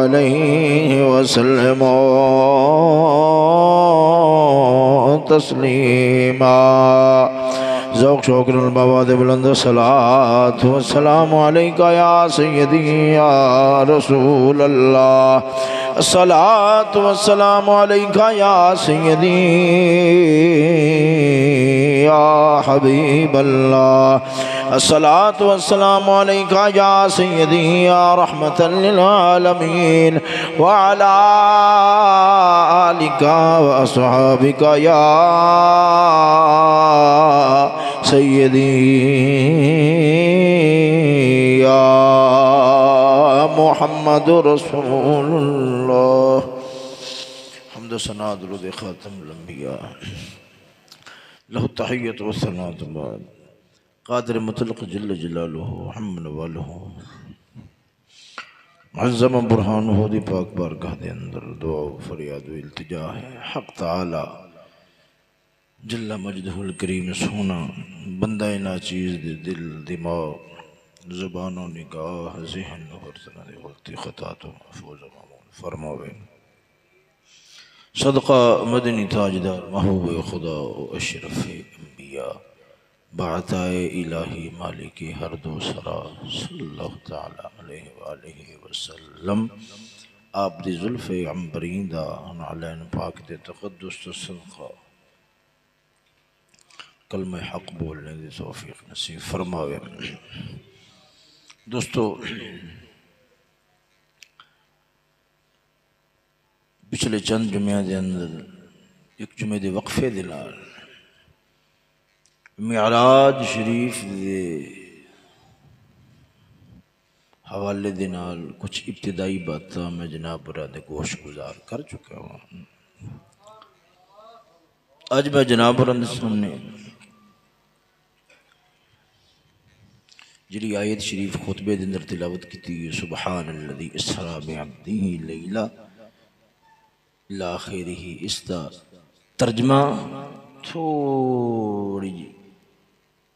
अलैहि वसल्लम तस्लीमा। ज़ौक़ शौक़ुल मवाद बुलंद सलात व सलाम अलैका या सय्यदी या रसूल अल्लाह। सलात व सलाम अलैका या सय्यदी या हबीब अल्लाह। अस्सलातु वस्सलामु अलैका या सय्यदी या रहमतल लिल आलमीन व अला आलिका व अस्हाबिका या सय्यदी या मुहम्मदुर रसूलुल्लाह। हम्द व सना दुरूद खातमुल अंबिया लहु तहिय्यतु व सनातु बाद क़ादिर मुतलक़ जल्ल जलालुहु हम्द वालुहु मुअज़्ज़म बुरहानुहु दी पाक बारगाह दे अंदर दुआ फरियाद व इल्तिजा है। हक़ तआला जल्ल मजदहुल करीम सोना बंदा नाचीज़ दे दिल दिमाग ज़ुबान व निगाह ज़हन और सनद गलती ख़ता तो महफूज़ व मामून फरमावे। सदक़ा मदनी ताजदार महबूब खुदा व अशरफ़ अंबिया बाताए इलाही मालिक हर दो सरा सल्लल्लाहु तआला अलैहि व आलिहि वसल्लम। आप दी ज़ुल्फ़े अंबरीदा नालैन पाक दे तक़द्दुस तो सदक़ा कलमे हक़ बोलने की तौफ़ीक़ नसीब फरमावे। दोस्तों, पिछले चंद जुम्मों के अंदर एक जुम्मे के वक्फे दे नाल मिअराज शरीफ के हवाले दे नाल कुछ इब्तिदाई बातें मैं जनाब बरादे गोश गुजार कर चुका हूँ। अज मैं जनाब बरादे सामने जिहड़ी आयत शरीफ खुतबे दे अंदर तिलावत की सुबहानल्लज़ी इसरा बिअब्दिही लैला इला आखिरिही, इसका तर्जमा थोड़ी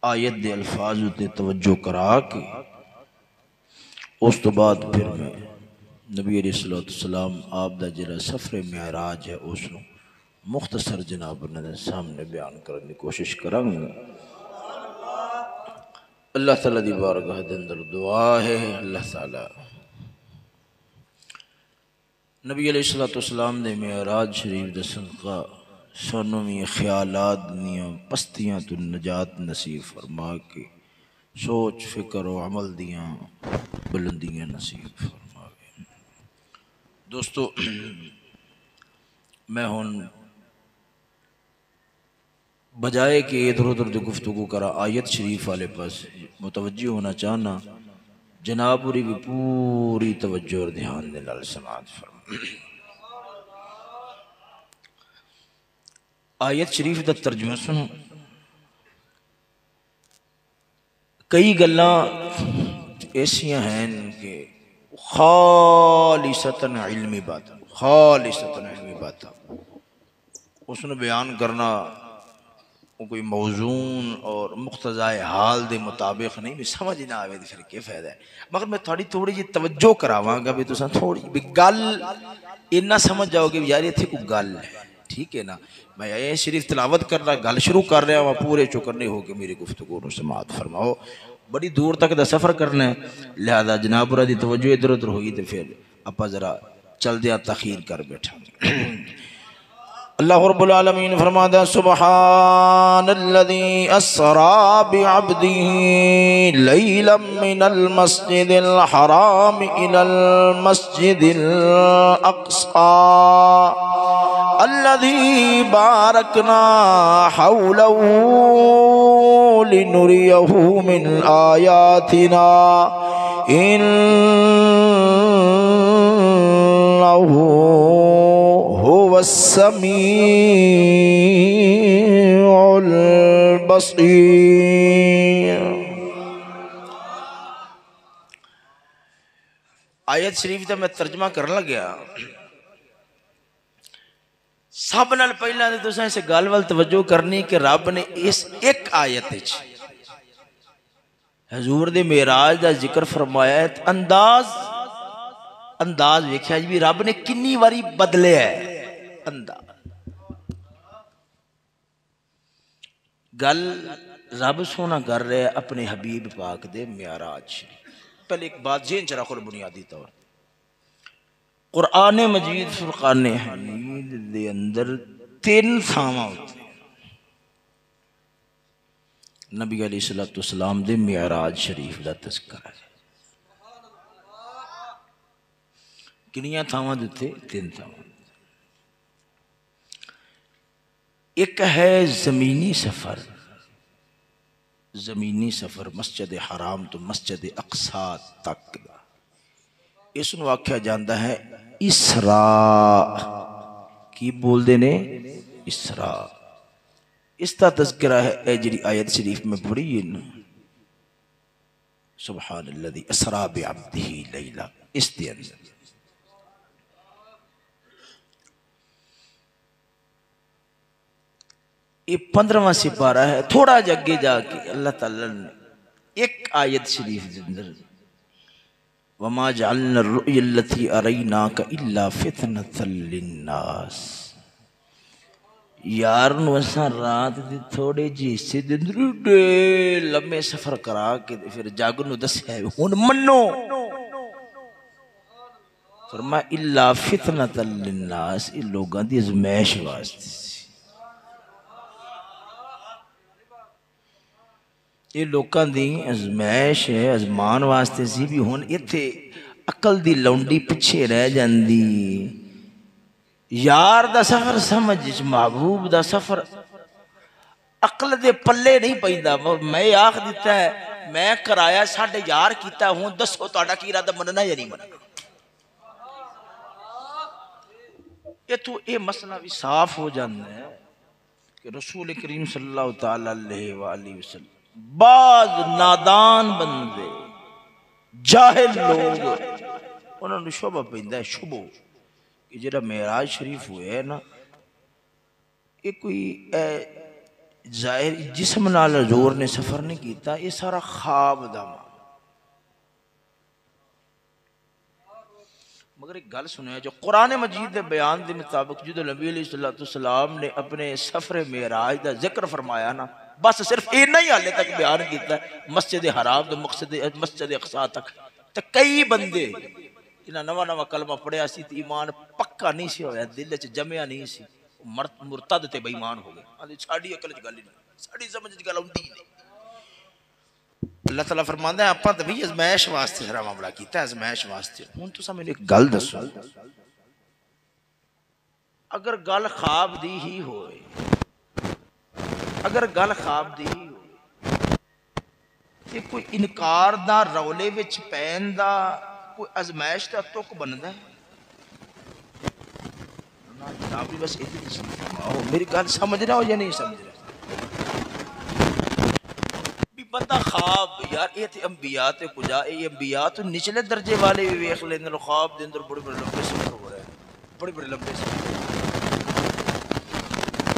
आयत दे अल्फाज उत्ते तवज्जो करा के उस तो बाद फिर मैं नबी अलैहिस्सलाम आप दा जिहड़ा सफ़र मिअराज है उसनूं मुख्तसर जनाब उन्हां सामने बयान करने की कोशिश करांगा। अल्लाह ताला दी बारगाह दे अंदर दुआ है अल्लाह ताला नबी अलैहिस्सलाम दे मिअराज शरीफ दे सदका सानू भी ख्यालात दियां पस्तियां तो नजात नसीब फरमा के सोच फिक्र और अमल दियां बुलंदियां नसीब फरमावे। दोस्तों, मैं हुन बजाए कि इधर उधर की गुफ्तगू करा आयत शरीफ वाले पास मुतवज्जो होना चाहना। जनाब पूरी भी पूरी तवज्जो और ध्यान दे नाल समाअत फरमा। आयत शरीफ का तर्जुमा सुनो। कई गल्लां ऐसियां हैं कि खालिसतन इल्मी बात उसने बयान करना वो कोई मौजून और मुख्तज़ाए हाल के मुताबिक नहीं भी समझ ना आवे तो फिर क्या फ़ायदा है। मगर मैं थोड़ी थोड़ी जी तवज्जो करावांगा भी तुसां थोड़ी भी गल इन्ना समझ जाओगे यार इत्थे कोई गल है। ठीक है ना, मैं ये शरीफ तिलावत कर रहा गल शुरू कर रहा वहाँ पूरे चुकर नहीं हो के मेरी गुफ्तगू को समाअत फरमाओ। बड़ी दूर तक का सफ़र करना है, लिहाजा जनाबुरा की तवज्जो इधर उधर हुई तो फिर आप जरा चलदे तखीर कर बैठा। अल्लाह रब्बुल आलमीन फरमाता सुबहानल्लज़ी अस्रा बिअब्दिही लैलन मिनल मस्जिदिल हराम इलल मस्जिदिल अक़सा अल्लज़ी बारकना हौलहू लिनुरियहू मिन आयातिना इन्नहू हुवस्समीउल बसीर। आयत शरीफ का मैं तर्जमा करन लग्या। सब नाल पहला तो तुसां इस गल वल तवज्जो करनी कि रब ने इस एक आयत हजूर दे मेराज का जिक्र फरमाया है। अंदाज वेख्या जी भी रब ने किन्नी वारी बदलिया है अंदाज। गल रब सोना कर रहा है अपने हबीब पाक दे मियाराज शरीफ। पहले एक बात जेन च रखो बुनियादी तौर, कुरान मजीद फुरकान हमीद दे अंदर 3 थावां उत्ते नबी अलैहिस्सलाम दे मियाराज शरीफ दा तज़किरा है। किनियां थावां दे उत्ते? 3 थावां। एक है जमीनी सफर, जमीनी सफर मस्जिद हराम तो मस्जिद अक्सा तक दा, इसनूं आख्या जाता है इसरा। की बोलते ने? इसरा। इसका तज़किरा है जी आयत शरीफ में पढ़ी है ना, सुब्हानल्लज़ी असरा बिअब्दिही लैला। इस दे अंदर ये 15वां सिपारा है। थोड़ा अगे जाके अल्लाह ताला ने एक आयत शरीफ के अंदर वमा जअलना रुय्यल्लती अरैनाका इल्ला फितनतल लिन्नास, यार असा रात दे थोड़े जी हिस्से दे अंदर लम्बे सफर करा के फिर जग नूं दस्या हुण मन्नो। फरमाया इल्ला फितनतल लिन्नास, ये लोगां दी आज़माइश वास्ते, ये लोगों की आजमाइश है, आजमान वास्ते सी भी। हुण इत्थे अकल दी लौंडी पिछे रह जाती। यार दा सफर समझ, महबूब दा सफर अकल दे पल्ले नहीं पैंदा। मैं आख दिता है मैं कराया 11.5 कीता, हुण दसो तुहाडा की इरादा, मनना या नहीं मनना। इत्थों ये मसला भी साफ हो जाता है कि रसूल करीम सल्लल्लाहु तआला अलैहि वसल्लम बाज नादान बंदे जाहिल लोग उन्होंने शोभा पैंदा है शुभो कि जेड़ा मेराज शरीफ हुआ है ना, ये कोई जाहिर जिस्म नाल जोर ने सफर नहीं किया, ये सारा ख्वाब दा मामला। मगर एक गल सुनिया जो कुरान मजीद के बयान के मुताबिक जो नबी अलैहिस्सलाम ने अपने सफर मेराज का जिक्र फरमाया ना, बस सिर्फ इन्ना ही हाले तक बयान किया मस्जिद हराम तो मस्जिद अक्सा तक। तो कई बंदे इन्हें नवा नवा कलमा पढ़िया सी तो ईमान पक्का नहीं सी होया, दिल च जमया नहीं सी, मुरतद ते बेईमान हो गए। साड़ी अकल च गल ही नहीं, साड़ी समझ च गल आउंदी नहीं। अल्लाह ताला फरमांदा है आपां ते भी आजमाइश वास्ते सारा मामला कीता, आजमाइश वास्ते। हुण तुसां मैनूं एक गल दसो, अगर गल ख्वाब दी ही होए, अगर गल ख्वाब दी ही होए ते कोई इनकार दा रौले विच पैन दा कोई आजमाइश दा तुक बनदा है ना जनाब? बस इतनी समझो, मेरी गल समझ रहा हो या नहीं समझ रहा? बंदा ख्वाब यार ये थे अंबिया ते कुजा, ये अंबिया तो निचले दर्जे वाले भी वेख लेंदे ने, ख्वाब दे अंदर बड़े बड़े लंबे सफर हो रहे हैं, बड़े बड़े लंबे सफर।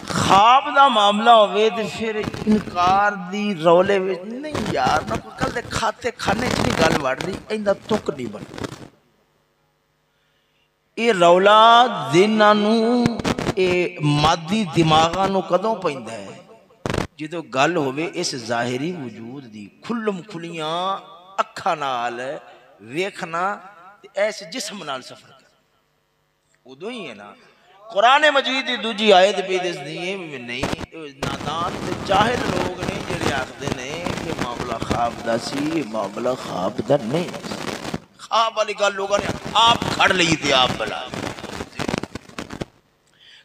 ख्वाब दा मामला होवे ते फिर इनकार दी रौले विच नहीं यार ना कोई कल दे खाते खाने च नहीं गल वड़दी, इंदा तुक नहीं बनदा। ये रौला दिनां नूं ये मादी दिमागां नूं कदों पैंदा है? जो गल होवे इस जाहिरी वजूद दी खुल्लम खुलियां अखा नाल वेखना ऐसे जिस्म नाल सफर कर, उदों ही है ना। कुरान मजीद की दूजी आयत भी दसदी है नहीं नादान ते जाहिल लोग ने जेड़े आखदे ने कि मामला ख्वाब दा सी, मामला ख्वाब दा नहीं। ख्वाब वाली गल लोगों ने आप खड़ ली थी, आप बला।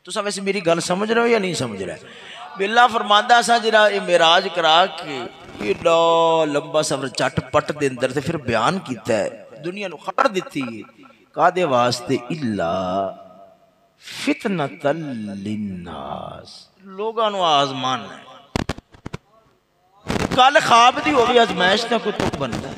तुसां वैसे मेरी गल समझ रहे हो या नहीं समझ रहे? बिल्ला फरमांदा सा जरा ये मेराज करा के एडा लंबा सफर झटपट दे अंदर ते फिर बयान कीता है, दुनिया नूं खबर दित्ती है कादे वास्ते? इल्ला फितनतल लिन्नास, लोगां नूं आजमाना है। गल ख्वाब दी होवे आजमाइश दा कोई तुक बनदा है?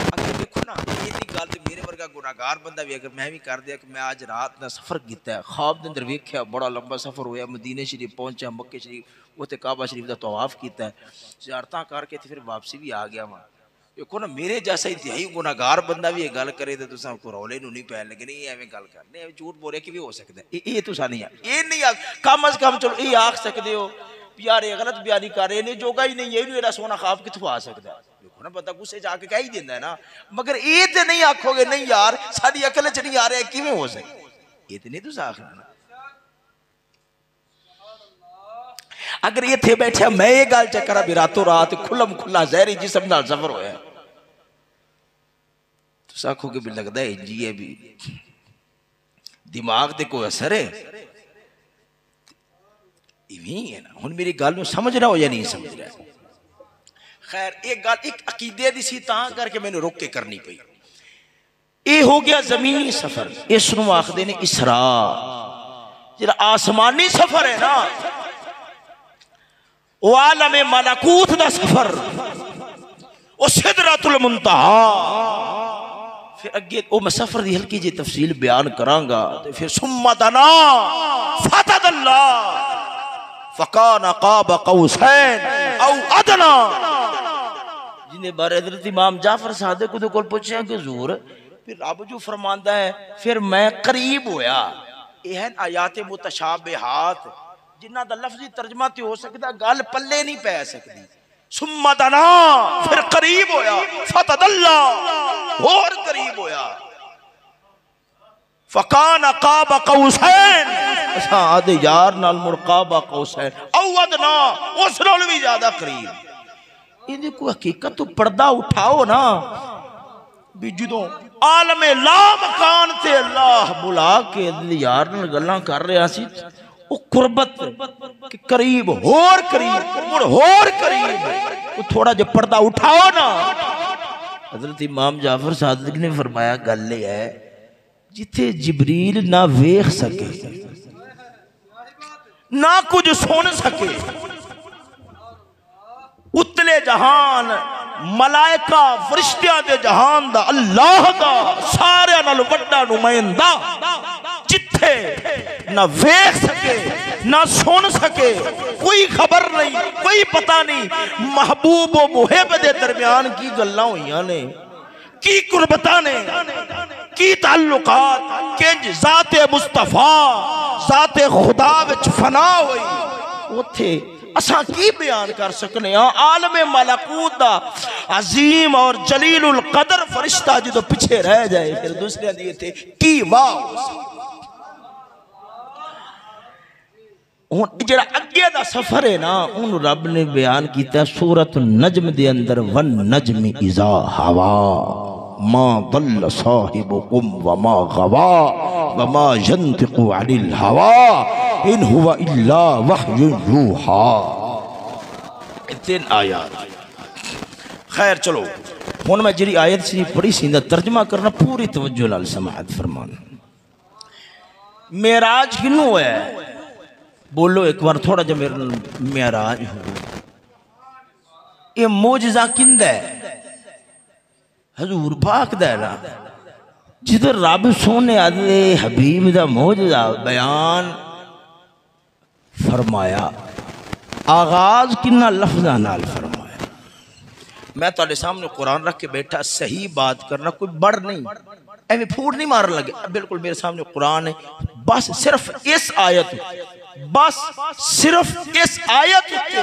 अगर देखो ना इन्नी गल ते मेरे वर्गा गुनाहगार बंदा भी अगर मैं भी कर दिया कि मैं आज रात का सफर किया है, ख्वाब के अंदर वेख्या बड़ा लंबा सफर होया, मदीने शरीफ पहुंचा, मक्के शरीफ उत्ते काबा शरीफ का तवाफ किया है, ज़ियारतां करके फिर वापसी भी आ गया वहाँ, देखो ना मेरे जैसा इंतहाई गुनाहगार बंदा भी ये गल करे तो तुसा को रौले नहीं पैन लगे नहीं एवें गल करने एवें झूठ बोले कि भी हो सकता है ये तुसा नहीं ये नहीं कम अज कम चलो ये आख सकते हो यार ये गलत बयानी कर रहे ने जोगा ही नहीं ये एडा सोना ख्वाब कितों आ सकता है देखो ना बंदा गुस्से जाके कह ही देता है ना मगर ये तो नहीं आखोगे नहीं यार साडी अकल च नहीं आ रहा किवें हो सके ये तो नहीं तुसा आखना ना अगर ये थे बैठे मैं ये गल चक्कर भी रातों रात खुलम खुला जहरी जिस्म नाल सफर होया तो आखोगे भी लगता है जी है भी दिमाग ते कोई असर है इवें है ना हुण मेरी गल समझ रहा हो या नहीं समझ रहा खैर एक गल एक अकीदे दी सी तां करके मैंने रोक के करनी पई ये हो गया जमीनी सफर इसनूं आखदे ने इसरा जिहड़ा आसमानी सफर है ना वो आलम मलकूत दा सफर वो सिदरतुल मुंतहा फिर अगे वो मैं सफर की हल्की जी तफसील बयान करांगा तो फिर सुम्मा दना फतदल्ला फकाना काब कौसैन औ अदना जिन्हें बारे हज़रत इमाम जाफर सादिक को पूछा कि हुजूर फिर रब जो फरमांदा है फिर मैं करीब होया यह है आयात मुतशाबिहात जिन्हां दा लफ्जी तर्जमा ते हो सकदा गल पल्ले नहीं पै सकदी सुम्मा दना फिर करीब होया फतदल्ला और करीब होया फकान काब कौसैन असा आदे यार नाल मुरकाबा कौसैन अवदना उस नाल भी ज्यादा करीब इहदी कोई हकीकत तो पर्दा उठाओ ना भी जदों आलमे ला मकान ते अल्लाह बुला के यार नाल गल्लां कर रहा सी वो कुर्बत के करीब होर करीब वो थोड़ा जो पर्दा उठाओ ना हजरत इमाम जाफर सादिक ने फरमाया गल है जिथे जिबरील ना वेख सके ना कुछ सुन सके उतले जहान मलाइका फरिश्तियां दे जहान दा अल्लाह दा सारे नाल वड्डा नुमाइंदा जिथे ना वेख सके ना सुन सके कोई खबर नहीं कोई पता नहीं महबूब और मुहिब दे दरमियान की गल्लां होईयां ने की कुर्बतां ने की ताल्लुकात किंज जाते मुस्तफा जाते खुदा विच फना होई उथे असा की बयान कर सकने आलमे मलकूत दा अजीम और जलीलुल कदर फरिश्ता जो पीछे रह जाए फिर दूसरे दिए थे की वाह जेड़ा अगे दा सफर है ना उन रब ने बयान किया सूरत नजम दे अंदर वन नजमी इजा हवा मा दल साहिबुकुम वमा गवा वमा यंतिकु अनिल हवा इन हुवा इल्ला वह्यु यूहा तीन आयत खैर चलो हुण मैं जी आयत सी पढ़ी सी तर्जमा करना पूरी तवज्जो नाल समाअत फरमान मेराज किनू है बोलो एक बार थोड़ा जा मेरे मेराज हो ये मोजजा किंदा है हजूर पाक दा ना जिधर रब सोने आदे हबीब दा मोजजा बयान फरमाया आगाज किन्ना लफ्जा नाल फरमाया मैं तुहाडे सामने कुरान रख के बैठा सही बात करना कोई बड़ नहीं एवं फूट नहीं मारन लगे बिल्कुल मेरे सामने कुरान है बस सिर्फ इस आयत बस सिर्फ इस आयत के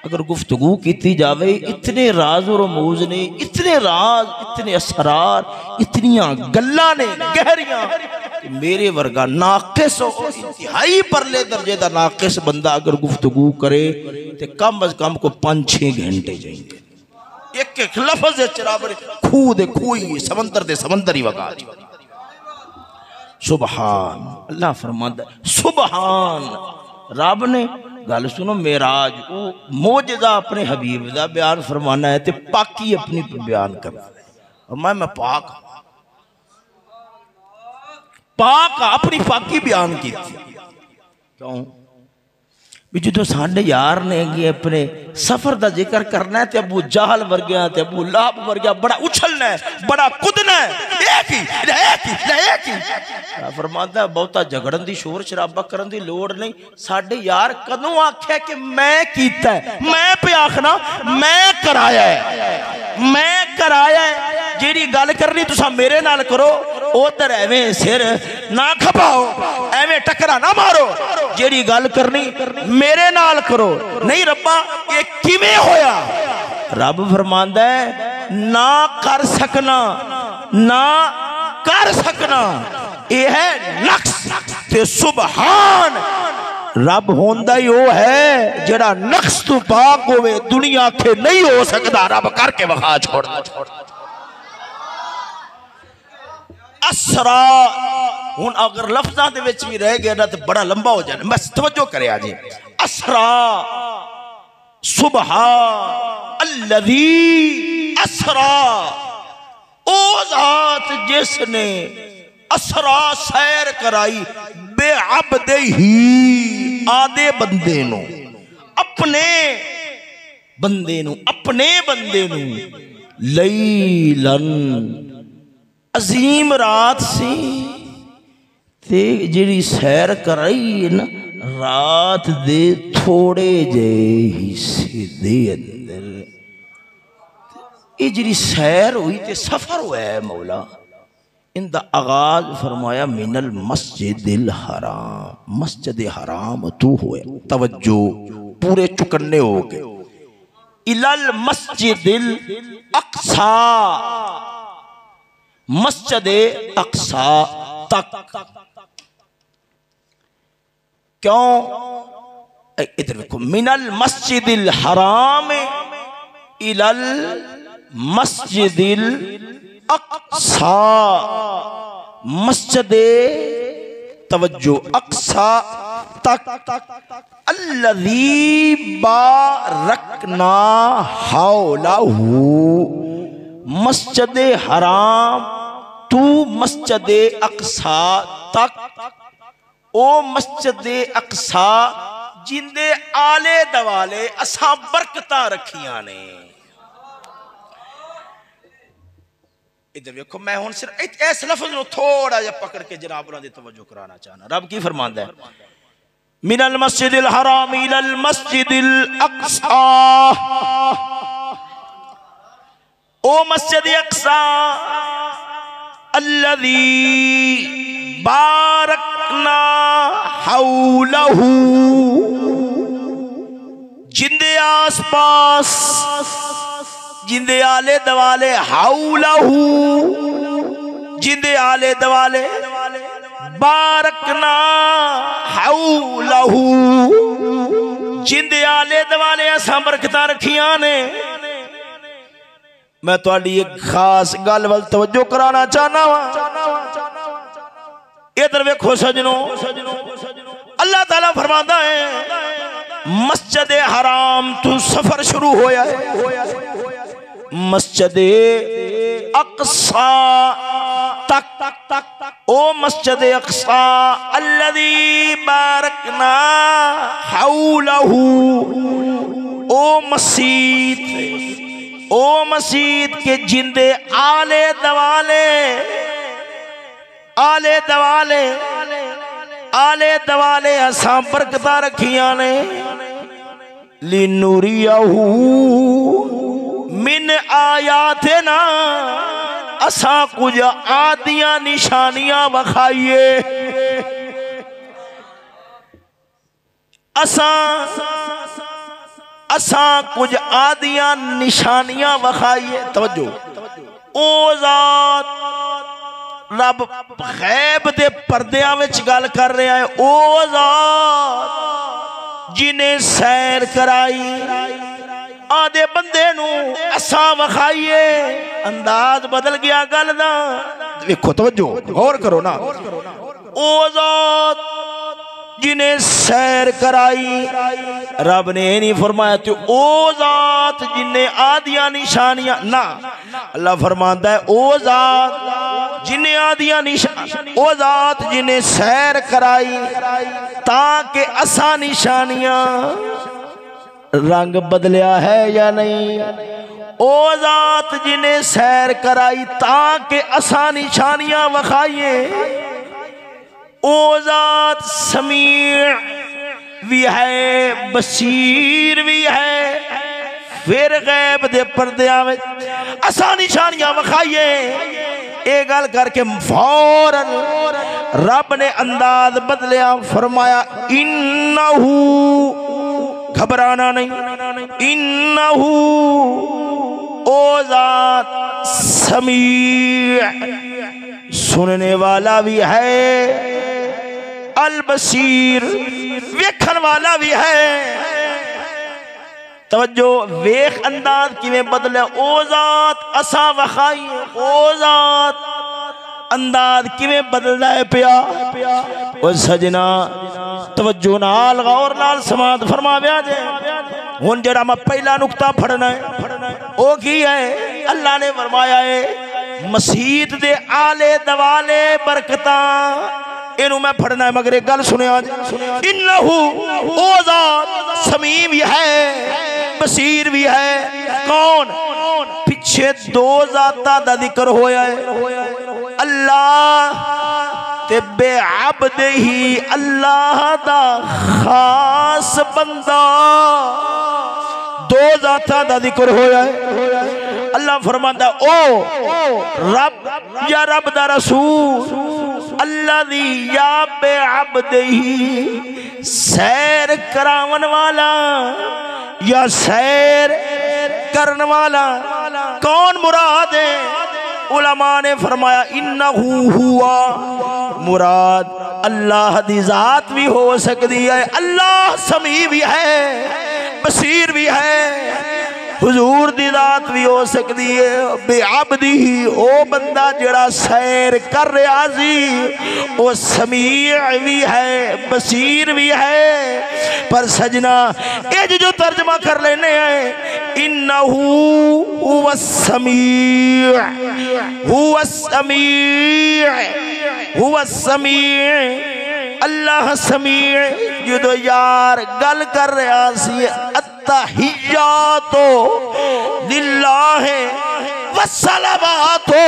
अगर गुफ्तगू की जावे इतने राज और रमूज ने इतने राज इतने असरार इतनियां गल्लां ने गहरियां मेरे वर्गा नाकिस इंतहाई परले दर्जे का नाकिस बंदा अगर गुफ्तगू करे तो कम अज कम को 5-6 घंटे चाहिए एक एक लफ्ज चराबर खूह दे खूही समंदर दे समंदर ही वगा सुबहान अल्लाह फरमाता सुबहान रब ने गल सुनो मेराज वो मोजदा अपने हबीब का बयान फरमाना है ते पाकी अपनी बयान करना और मैं पाक पाक अपनी पाकी बयान की क्यों भी जो साढ़े यार ने अपने सफर का जिक्र करना है तो अबू जहल वर्गिया ते अबू लाहब वर्गिया बड़ा उछलना है, बड़ा कुदना है। फरमाता बहुता झगड़न की शोर शराबा करन की लोड़ नहीं। साढ़े यार कदों आख्या कि मैं कीता है, मैं पे आखना मैं कराया है, मैं कराया है। जेड़ी गल करनी तुसा मेरे नाल करो, उधर एवें सिर ना खपाओ, एवें टकरा ना मारो। जेड़ी गल करनी मेरे नाल करो। नहीं रब्बा ये किवें होया? रब फरमांदा है ना कर सकना, ना कर सकना, ये है नक्स ते सुबहान। रब होंदा ही वो है जेड़ा नक्स तो पाक होवे, दुनिया के नहीं हो सकता, रब करके वखा छोड़। असरा हुन अगर लफ्जां दे विच भी रह गया ना तो बड़ा लंबा हो जाना। बस तवज्जो करे आज। असरा सुबह अल्लज़ी असरा, ओ जात जिसने असरा सैर कराई बेअब्दिही आदे बंदे नु, अपने बंदे नु, अपने बंदे नु लैलन अजीम रात सी ते जिहड़ी सैर कराई ना रात दे थोड़े जे हिस्से दे अंदर ये जिहड़ी सैर हुई ते सफर हुआ है मौला, इनका आगाज फरमाया मिनल मस्जिदिल हराम, मस्जिद हराम तू होया। तवज्जो पूरे चुकन्ने हो गए। इलल मस्जिदिल अक्सा, मस्जिद अक्सा तक। क्यों? इधर देखो, मिनल मस्जिदिल हराम इलल मस्जिदिल अक्सा, मस्जिद तवज्जो अक्सा तक। अल्लज़ी बारकना हौलहू, मस्जिद हराम तू मस्जिद अक्सा तक, ओ मस्जिद अक्सा जिंदे आले दवाले असां बरकतां रखियां ने। इधर देखो, मैं हुन सिर्फ इस लफ्ज नूं थोड़ा जिहा पकड़ के जनाब उन्हां दी तवज्जो कराना चाहना। रब की फरमांदा है मिनल मस्जिदिल हराम इलल मस्जिदिल अक्सा, ओ मस्जिद अक्सा अल्लज़ी बारकना हौलहू, जिंदे आस पास जिंदे आले दवाले, हौलहू जिंदे आले दवाले, बारकना हौलहू जिंदे आले दवाले असां बरकतां रखियां ने। मैं तुहाडी एक खास गल वल तवज्जो कराना चाहना वा। इधर वेखो सजनो, अल्लाह ताला फरमाता है मस्जिद हराम तू सफर शुरू होया है मस्जिद अक्सा तक, ओ मस्जिद अक्सा अल्लज़ी बारकना हौलहू, ओ मस्जिद, ओ मस्जिद के जिंदे आले दवाले, आले दवाले, आले दवाले असां बरकतां रखियां ने। लिनुरियहू मिन आयातिना, असां कुछ आदियां निशानियां वखाइए, असां कुछ आदियां निशानियां वखाइए। तवज्जो, ओ जात रब गैब दे पर्दियां विच गल कर रहा है। ओ जात जिन्हें सैर कराई आदे बंदे नू असां वखाइए। अंदाज बदल गया गल दा। देखो तवज्जो गौर करो ना। ओ जात जिन्हें सैर कराई। रब ने नहीं फरमाया तो ओ जात जिन्हें आदिया निशानियां ना, अल्लाह फरमाता है ओ जात जिन्हें आदिया निशान, ओ जात जिन्हें सैर कराई ताकि असा निशानियां, रंग बदलिया है या नहीं। ओ जात जिन्हें सैर कराई ताकि असा निशानियां वखाइए। ओ जात समीर भी है बसीर भी है, फिर गैब दे पर्दियां में असा निशानियां वखाइए। ये गल करके फौरन रब ने अंदाज बदलिया, फरमाया इन्नहू, घबराना नहीं, इन्नहू ओ जात समीअ, सुनने वाला भी है, अल बसीर, वेखन वाला भी है। तवज्जो, वेख अंदाज किवें बदले। ओ जात असा वखाई, ओ जात अंदाज किवें बदलदा है पिया। ओ सजना तवज्जो नाल गौर नाल समात फरमा ब्या जे। हुन जेड़ा मैं पहला नुक्ता फड़ना है ओ की है, अल्लाह ने फरमाया है मसीत दे आले दवाले बरकतां, इनू मैं फड़ना है। मगर एक गल सुने आज, इन्नहू ओ जात समीअ भी है बसीर भी है। कौन? पीछे दो जाता दा जिक्र होया है, अल्लाह ते बेअब्द ही, अल्लाह दा खास बंदा, दो जाता दा जिक्र होया है। अल्लाह फरमांदा ओ रब या रब दा रसूल, अल्लाह दी या बेअब्द ही, सैर करावन वाला या सैर करने वाला। कौन मुराद है? उलमा ने फरमाया इन्नहू हुआ, मुराद अल्लाह दी जात भी हो सकती है, अल्लाह समीअ भी है बसीर भी है, हुजूर दी जात भी हो सकती है। बेअब्दी ही, ओ बंदा जड़ा सैर कर रहा सी वो समीअ भी है बसीर भी है। पर सजना ये जो तर्जमा कर लेने हैं, इन्नहू हुवा समीअ, हुवा समीअ, हुवा समीअ, अल्लाह समीअ। जो यार गल कर रहा सी अत्तहियातो लिल्लाहि वस्सलावातो,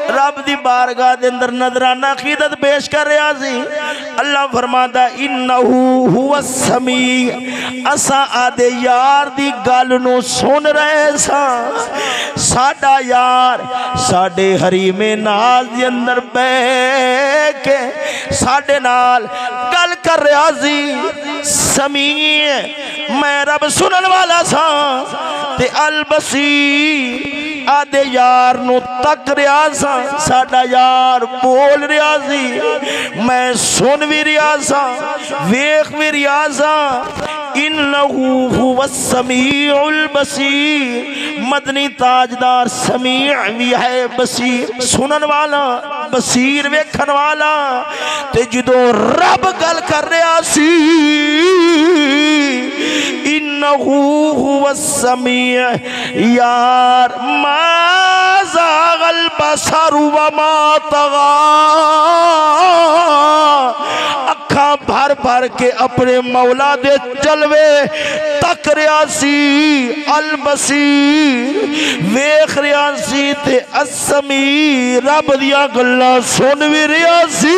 रब दी बारगाह दे अंदर नजराना अकीदत पेश कर रहा सी। अल्लाह फरमांदा इन्नहू हुवा समीअ, असा आदे यार दी गल नू सुन रहे सा। साडा यार साडे हरीमे नाल दे अंदर बैठ के साडे नाल गल कर रहा सी। समीअ, मैं रब सुनन वाला सा ते अल बसीर, आदे यार नू तक रहा सा, साडा यार बोल रहा सी, मैं सुन भी रहा सा वेख भी रहा सा। इन्नहू हुवा समीउल बसीर, मदनी ताजदार समीअ भी है बसीर, सुनन वाला बसीर वेखन वाला। ते जदों रब गल कर रहा सी इन्नहू हुवा समीअ, यार मा ज़ागल बसरु व मा तग़ा, अखा भर भर के अपने मौला दे चलवे तक रहा सी। अल बसीर वेख रहा सी ते असमी रब दिया गल्लां सुन भी रहा सी।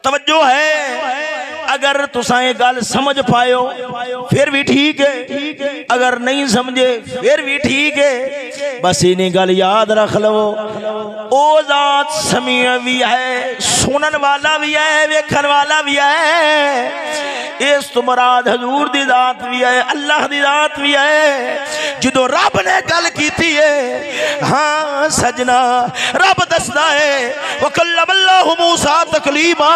तवज्जो है, अगर तुसा ये गल समझ पायो फिर भी ठीक है, अगर नहीं समझे फिर भी ठीक है। बस इन्हीं गल याद रख लो, ओ जात समीअ भी है, सुनन वाला भी है, वेखन वाला भी है। इस तो मुराद हजूर दी जात भी है, अल्लाह दी जात भी है। जो रब ने गल की है, हाँ सजना रब दसदा है वकल्लमल्लाहु मूसा तकलीमा,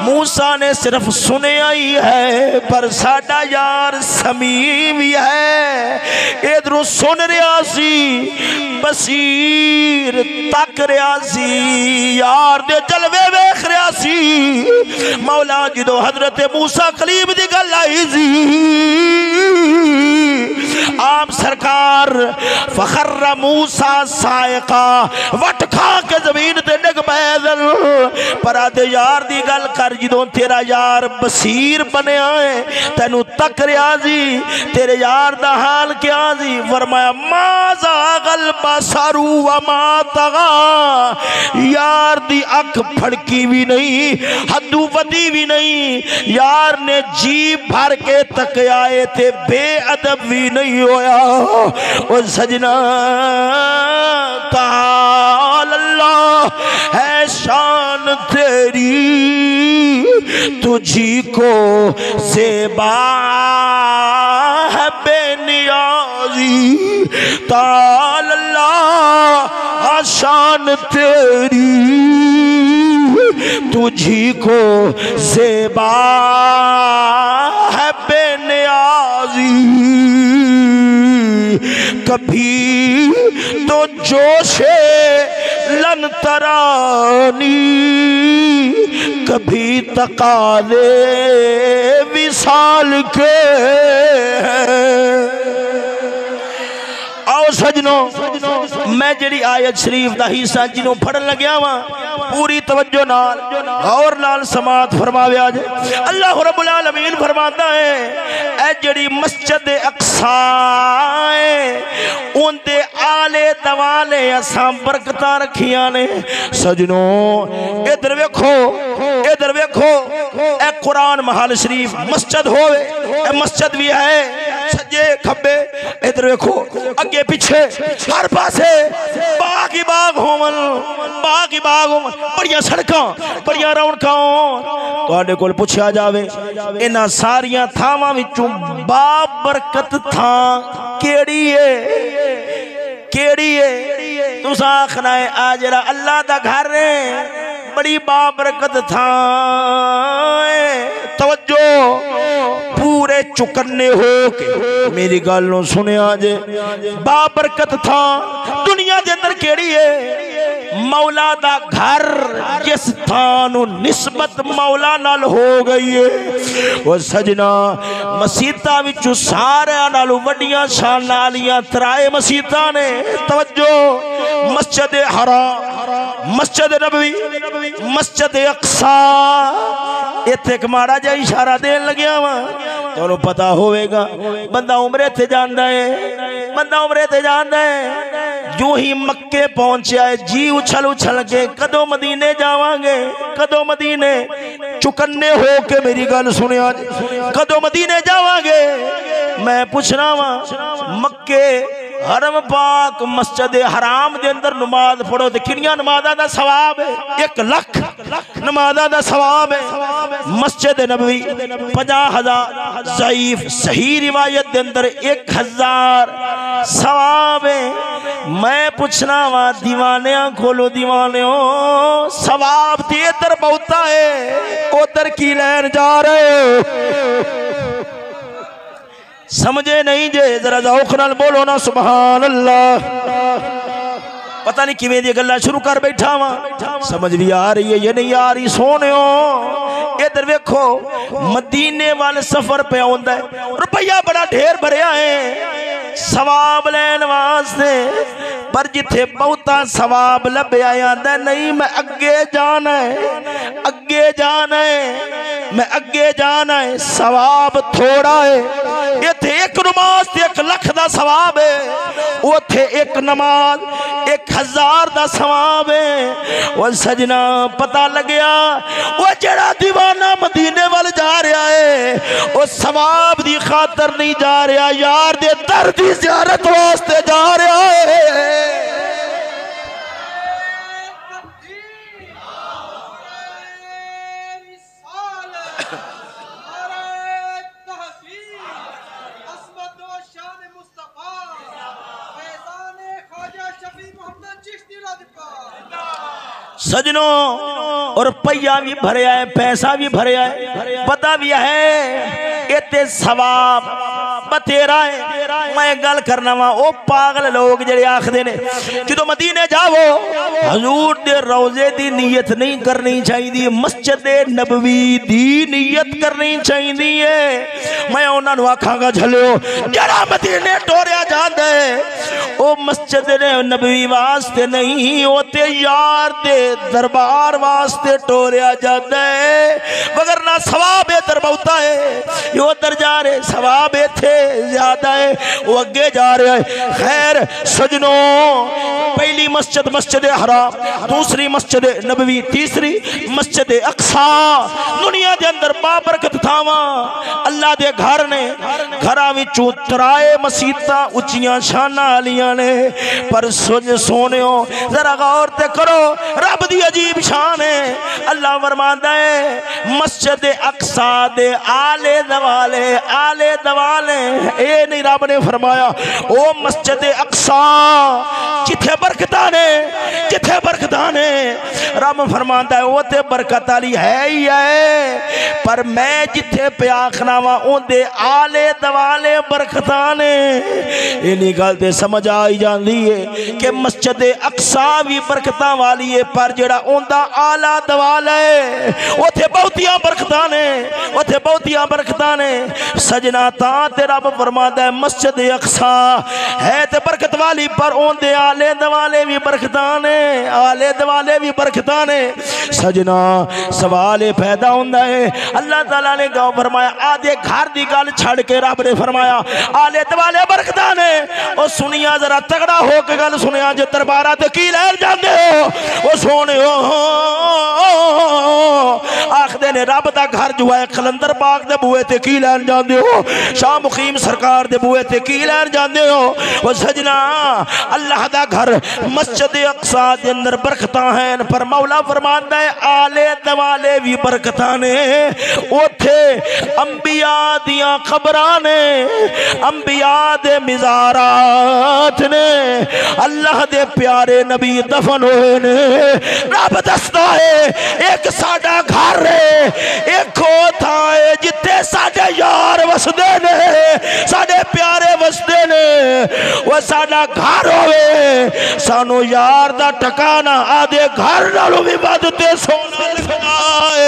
मूसा ने सिर्फ सुनिया ही है पर साडा यार समीम ही है। इधरों सुन रहा सी बसीर तक रहा सी, यार दे जलवे वेख रहा सी। मौला जो हजरत मूसा कलीम दी गल आई सी, आप सरकार फखर्र मूसा सायका वट खा के जमीन ते डिग पैदल। पर आदे यार दी गल कर, जो तेरा यार बसीर बनया है तेनू तक रहा जी, तेरे यार दा हाल क्या जी? फरमाया माजा गल बसरू व मा तगा, यार दी अख फड़की भी नहीं हद्दू वदी भी नहीं, यार ने जी भर के तकयाए थे बेअदब भी नहीं होया। और सजना ताल अल्लाह है शान तेरी, तुझी को सेबा है बेनियाजी। ताल अल्लाह शान तेरी, तुझी को सेबा है बेनियाजी। कभी तो जोशे लन तरानी, कभी तकाले विसाल के। आओ सजनों, मैं जी आयत शरीफ का हिस्सा जिन्हों पढ़न लग्या वा पूरी तवज्जो नाल गौर नाल समात फरमावे। आज अल्लाह रब्बुल आलमीन फरमाता है ए जड़ी मस्जिद अक्सा है उनदे आले दवाले असां बरकतां रखियां ने। सजनों इधर वेखो, इधर वेखो, ए कुरान महल शरीफ मस्जिद होवे, ए मस्जिद भी है सज्जे खब्बे, इधर वेखो अगे पीछे हर पासे बाग ही बाग होवन, बाग ही बाग होवन, बड़ियां सड़कां बड़ियां रौनकां। तुहाडे कोल पुछया जावे इन्हां सारियां थावां विचों बाबरकत थां केड़ी है? केड़ी है? तुसां आखना है आ जरा अल्लाह दा घर है, बड़ी बाबरकत थां है। तवज्जो पूरे चुकन्ने हो के मेरी गल नु सुनिया जे, बाबरकत था दुनिया के अंदर केड़ी है? मौला दा घर जिस थानू निस्बत मौला नाल हो गई है। वो सजना मसीता विचों सारे नालों वड्डियां शान वालियां त्राए मसीता ने। तवज्जो मस्जिद हराम, मस्जिद नबवी, मस्जिद अक्सा। इत्थे एक माड़ा जा इशारा देन लग्या वा, तुहानू पता होवेगा बंदा उमरे ते जांदा है, बंदा उमरे ते जांदा है, जो ही मक्के पहुंचा है जी उछल उछल के कदों मदीने जावांगे, कदों मदीने। चुकन्ने हो के मेरी गल सुनिया, कदों मदीने जावांगे। मैं पूछना वा मक्के हरम पाक मस्जिद हराम दे अंदर नमाज पढ़ो तो किनियां नमाज़ां दा सवाब है? 1 लाख नमाज़ां दा सवाब है। मस्जिद नबवी 50,000 ज़ईफ सही रिवायत दे अंदर 1,000 सवाब है। मैं पूछना वा दीवानिया खोलो, दीवानियों सवाब ते इधर बहुता है, उधर की लैन जा रहे हो? समझे नहीं जे? जरा ज़ौक़ नाल बोलो ना सुभान अल्लाह। पता नहीं किवें दी गल्लां शुरू कर बैठा वा, समझ भी आ रही है ये नहीं आ रही? सोनियो इधर वेखो मदीने वाले सफर पे आउंदा है, रुपया बड़ा ढेर भरिया है सवाब लैन वास्ते, पर जिथे बहुता सवाब लभ्या आंदा नहीं मैं अगे जाना है, अगे जाना है, मैं अगे जाना है। सवाब थोड़ा है, इथे एक नमाज ते 1 लाख दा सवाब है, उथे एक नमाज 1,000 दा सवाब है। वो सजना पता लग्या वो जड़ा दीवाना मदीने वाल जा रहा है वो सवाब दी खातर नहीं जा रहा, यार दे दर दी ज़ियारत वास्ते जा रहा है। शान मुस्तफा फैज़ान ख्वाजा शफी मोहम्मद सजनों और रुपया भी भरया है, पैसा भी भरया है, पता भी है इतने सवाब बतेरा है। मैं गल करना वा ओ पागल लोग जेड़े आखदे ने जो मदीने जावो हजूर दे रोजे दी नीयत नहीं करनी चाहिए, मस्जिद नबवी दी नीयत करनी चाहिए। मैं उन्हां नूं आखांगा झलियो जेड़ा मदीने टोरिया जांदा है ओ मस्जिद नबवी वास्ते नहीं, ओ ते यार दे दरबार वास्ते टोरिया जाता है, मगर ना सवाब इधर बहुता है, यो उधर जा रहे सवाब इथे ज्यादा है, वो अगे जा रहा है। खैर सजनों पहली मस्जिद मस्जिद हराम, दूसरी मस्जिद नबवी, तीसरी मस्जिद अक्सा। दुनिया के अंदर बाबरकत थावा अल्लाह दे घर ने, घरां विचों तराए मसीतां उच्चियां शानां वालियां ने, पर सोनियो जरा गौर ते करो रब दी अजीब शान है। अल्लाह फरमांदा है मस्जिद अक्सा दे आले दवाले ए नहीं रब ने फरमाया ओ मस्जिद अक्सा जिथे बरकतां ने रब फरमांदा है ओ ते बरकत वाली है ही है, पर मैं जिथे पे आखना वा ओंदे आले दवाले बरकतां ने। इन्हीं गल ते समझ आई जाती है कि मस्जिद अक्सा भी बरकतां वाली है, पर जेड़ा ओंदा आला दवाला है उथे बहुतियां बरकतां ने। सजना तां ते रब फरमांदा है मस्जिद अक्सा है ते बरकत वाली, पर ओंदे आले दवाले भी बरकतां ने। सजना सवाल पैदा होंदा है, अल्लाह ताला ने गौ फरमाया आदे घर दी गल छड़ के रब ने फरमाया आले दवाले बरकतां ने। ओ सुनिया जरा तगड़ा हो के गल सुनिया, जो दरबारा ते की लैन जांदे हो ओ सोने आखदे ने रब दा घर जो है कलंदर बाग दे बूए ते की लैन जांदे हो, शाह मुकीम सरकार दे बूए ते की लैन जांदे हो। ओ सजना अल्लाह दा घर मस्जिद अक्सा दे अंदर बरकतां हैं, पर मौला फरमांदा है आले दवाले भी बरकतां ने। ओथे अंबिया दियां कबरां ने, अंबिया दे मिज़ारात ने, अल्लाह दे प्यारे नबी दफन होए ने। रब दसदा है एक साडा घर है, एक था है जिथे साडे यार वसदे ने, साडे प्यारे वसदे ने। वो साडा घर होवे सानू यार दा ठिकाना आदे घर नालों भी वध ते सोना लिखना है।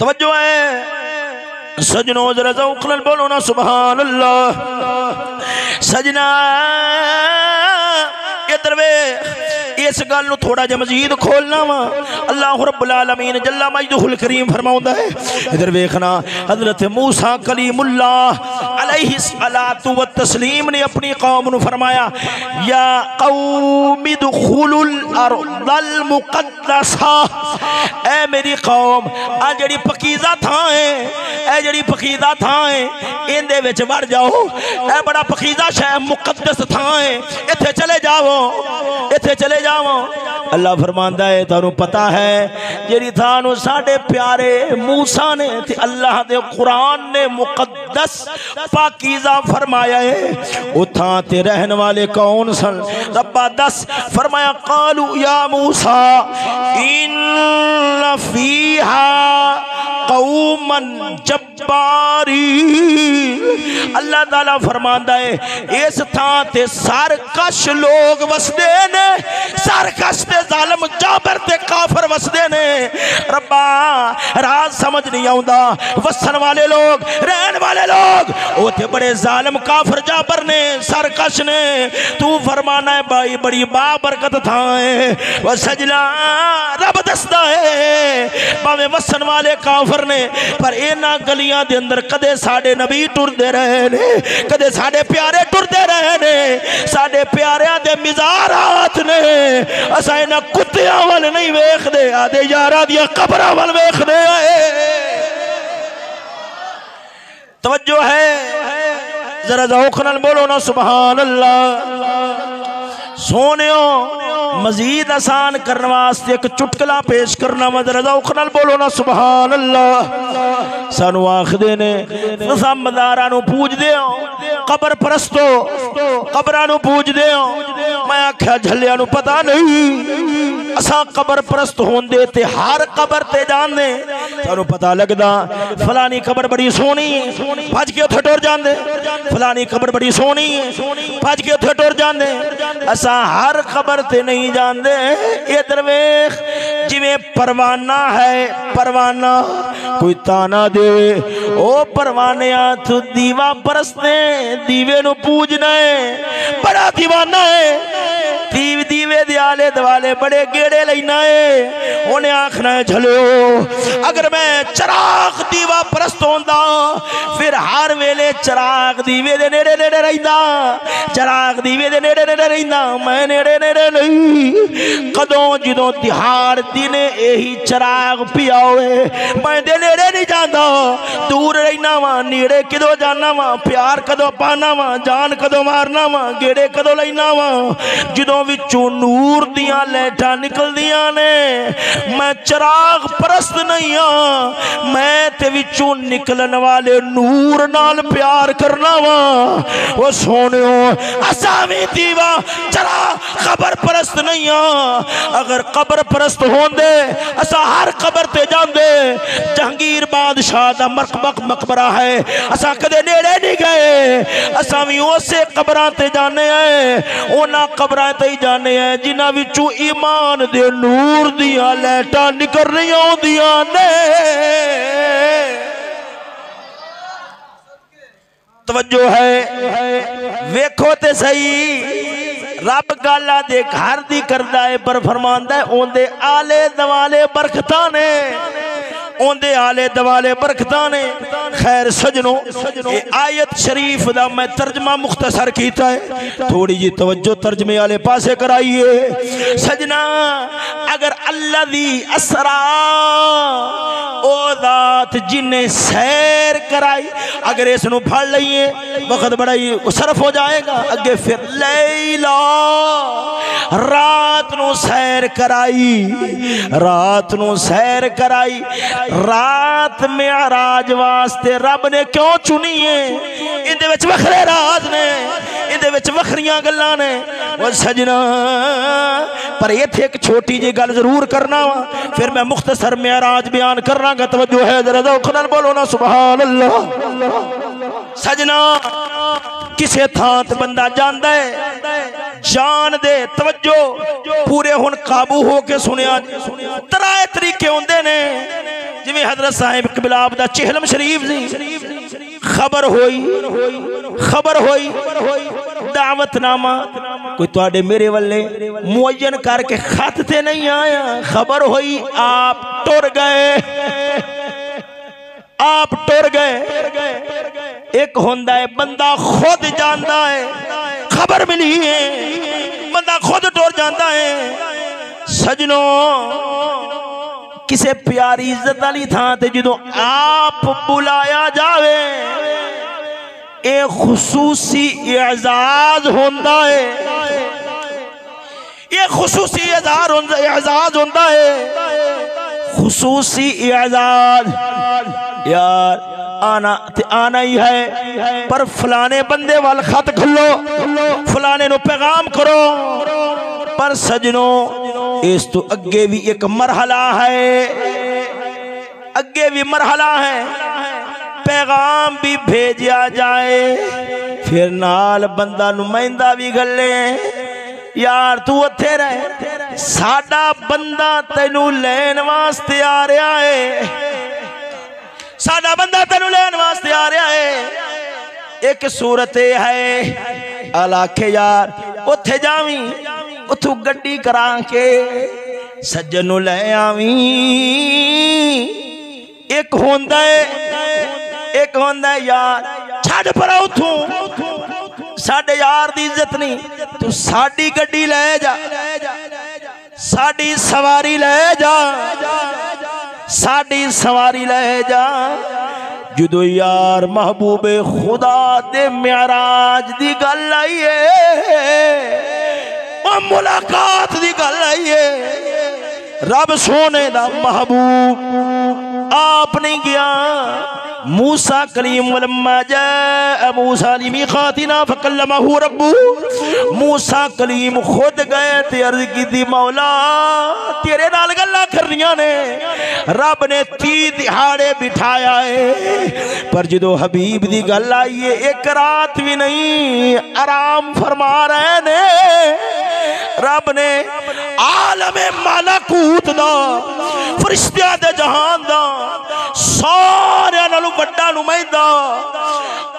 तवज्जो है सजनों जरा ज़ौक़ नाल बोलो ना सुभान अल्लाह। सजना इधर वे इस गल नूं थोड़ा जिहा मजीद खोलना वा। अल्लाह रब्बुल आलमीन जल्ला मजदुल करीम फरमाउंदा है, इधर वेखना हजरत मूसा कलीमुल्लाह अलैहि सलातु व तस्लीम ने अपनी कौम नूं फरमाया या कौम दुखुलुल अर्दल मुक़द्दसा, ऐ मेरी कौम आ जड़ी पकीज़ा थां है, ऐ जड़ी पकीज़ा थां है इंदे विच वड़ जाओ, ऐ बड़ा पकीज़ा शहर मुक़द्दस थां है, इत्थे चले जाओ, इत्थे चले जाओ। अल्लाह फरमांदा है तुहानू पता है जेड़ी थानू साडे प्यारे मूसा ने ते अल्लाह दे कुरान ने मुक़द्दस पाकीज़ा फरमाया है, उथां ते रहन वाले कौन सन रब्बा दस। फरमाया कालू या मूसा इन्न फीहा कौमन जब्बारी। अल्लाह ताला फरमांदा है इस थां ते सरकश लोग वसदे ने, सरकश ते जालिम जाबर ते काफर वसदे ने। रब्बा राज समझ नहीं आउंदा, वसन वाले लोग रहन वाले लोग ओथे बड़े जालिम काफर जाबर ने, सरकश ने। तू फरमाना है भाई बड़ी बाबरकत थां है। वो सजना रब दसदा है भावें वसन वाले काफर ने, पर इन्हां गलियां दे अंदर कदे साडे नबी टुरदे रहे ने, कदे साडे प्यारे टुरदे रहे ने, साडे प्यारियां दे मिज़ारात ने। असां इन्हां कुत्तियां वल नहीं वेखदे, आदे यारां दियां कबरां वल वेखदे आए। तवज्जो है, जरा ज़ौक़ नाल बोलो ना सुभान अल्लाह। सोनियो मजीद आसान करने वास्ते एक चुटकला पेश करना, जरा ज़ौक़ नाल बोलो ना सुभान अल्लाह। सानू आखदे ने तुसां मज़ारां नूं पूजदे हो, कबर परस्तो कबरां नूं पूजदे हो। मैं आख्या झल्लियां नूं पता नहीं, असां कबर परस्त होंदे ते हर कबर ते जांदे, सानू पता लगदा फलानी कबर बड़ी सोहनी है, भज के उत्थे टुर जांदे। फलानी कबर बड़ी सोहनी है, भज के उत्थे टुर जांदे। असां हर कबर ते नहीं जांदे। इधर वेख, जिवें परवाना है, परवाना कोई ताना दे, ओ परवानिया तू दीवा परसते, दीवे नू पूजना है, बड़ा दीवाना है। दीवे दे आले दुआले बड़े गेड़े लेना है। उन्हें आखना है झलो, अगर मैं चराग दीवा परस्त होंदा फिर हर वेले चराग दीवे दे नेड़े नेड़े रहिंदा, चराग दीवे दे नेड़े नेड़े रहिंदा। मैं नेड़े नेड़े नहीं, कदों जदों तिहाड़ दिन यही चराग पिया होए मैं दे नेड़े नहीं जांदा, दूर रहना वा। नेड़े कदों जाना वा, प्यार कदों पाना वा, जान कदों मारना वा, गेड़े कदों लेना वा। जदों विचों नूर दियां लैटां निकलदियां ने, मैं चराग परस्त नहीं हाँ, मैं ते विचों निकलन वाले नूर नाल प्यार करना वा। वो सोनियो असां भी दीवा चरा कबर परस्त नहीं हाँ। अगर कबर परस्त होंदे असां हर कबर ते जांदे। जहांगीर बादशाह दा मकबरा है, असां कदे नेड़े नहीं गए। असां भी उसे कबरां ते जाने हैं, उन्हां कबरां ते ही जाने हैं जिन्हां विचों ईमान दे नूर दियां लैटां निकल रही होंदियां ने। तवज्जो है, वेखो ते सही, रब गाला दे घर दी करदा है पर फरमांदा है ओंदे आले दवाले बरकतां ने, ओंदे आले दवाले बरकतां ने। खैर सजनों, ये आयत शरीफ दा मैं तर्जमा मुख्तसर कीता है, थोड़ी जी तवज्जो तर्जमे वाले पासे कराइए। सजना, अगर अल्लाह दी असरा ओ दात जिन्हें सैर कराई, अगर इसनू फड़ लईए वक्त बड़ा ही सरफ हो जाएगा। अगे फिर लैला रात नू सैर कराई, रात नू सैर कराई। रात मेराज वास्ते रब ने क्यों चुनी है? इंदे विच वखरे राज ने, इंदे विच वखरियां गल्लां ने। वो सजना, पर इत्थे एक छोटी जी गल जरूर करना वा, फिर मैं मुख्तसर मेराज बयान करांगा। तवज्जो है, जरा ज़ौक़ नाल बोलो ना सुभान अल्लाह। सजना, किसे थां ते बंदा जांदा है, जान दे तवज्जो पूरे हुण काबू हो के सुनिया। तराए तरीके होंदे ने, जिवें हजरत साहिब किबलाब दा चिहलम शरीफ सी, खबर होई दावतनामा कोई तुहाडे मेरे वल्ले मुअय्यन करके खत ते नहीं आया, खबर होई आप टुर गए, आप टुर गए। एक होंदा है बंदा खुद जांदा है, खबर मिली है, बंदा खुद टुर जांदा है। सजनों, किसे प्यारी इज्जत वाली थां ते जदों आप बुलाया जावे, एक खुसूसी एजाज होंदा है, ये खुसूसी एजाज होंदा है, खुसूसी एजाज। यार आना ही है, पर फलाने बंदे वाल खत घलो, फलाने नु पैगाम करो। पर सजनों, इस तो अगे भी एक मरहला है, अगे भी मरहला है। पैगाम भी भेजा जाए, फिर नाल बंदा नुमाइंदा भी गले, यार तू उत्थे रह, साडा बंदा तेनू लैन वास्ते आ रहा है, साडा बंदा तेनू लैन वास्ते आ रहा है। एक सूरत है, आलाखे यार उत्थे जावी, उथू गड्डी करा के सज्जन नू लै आवी। एक होंदा है यार छड़ परा उथू, साडे यार दी इज्जत नहीं, तू साडी गड्डी ले जा, साडी सवारी ले जा, साडी सवारी ले जा। जदों यार महबूबे खुदा दे मेराज दी गल आई है, मुलाकात दी गल आई है, रब सोने दा महबूब आप नहीं गया। मूसा कलीम वलम्मा जा मूसा लिमीक़ातिना फकल्लमहु रब्बु, मूसा कलीम खुद गए ते अर्ज की मौला तेरे नाल गल्लां करनियां ने, रब ने 30 दिहाड़े बिठाया है, पर जदों हबीब दी गल आई है एक रात भी नहीं आराम फरमा रहे ने। रब ने आलमे मलकूत दा फरिश्तियां दे जहान दा सारे नालों वड्डा नुमाइंदा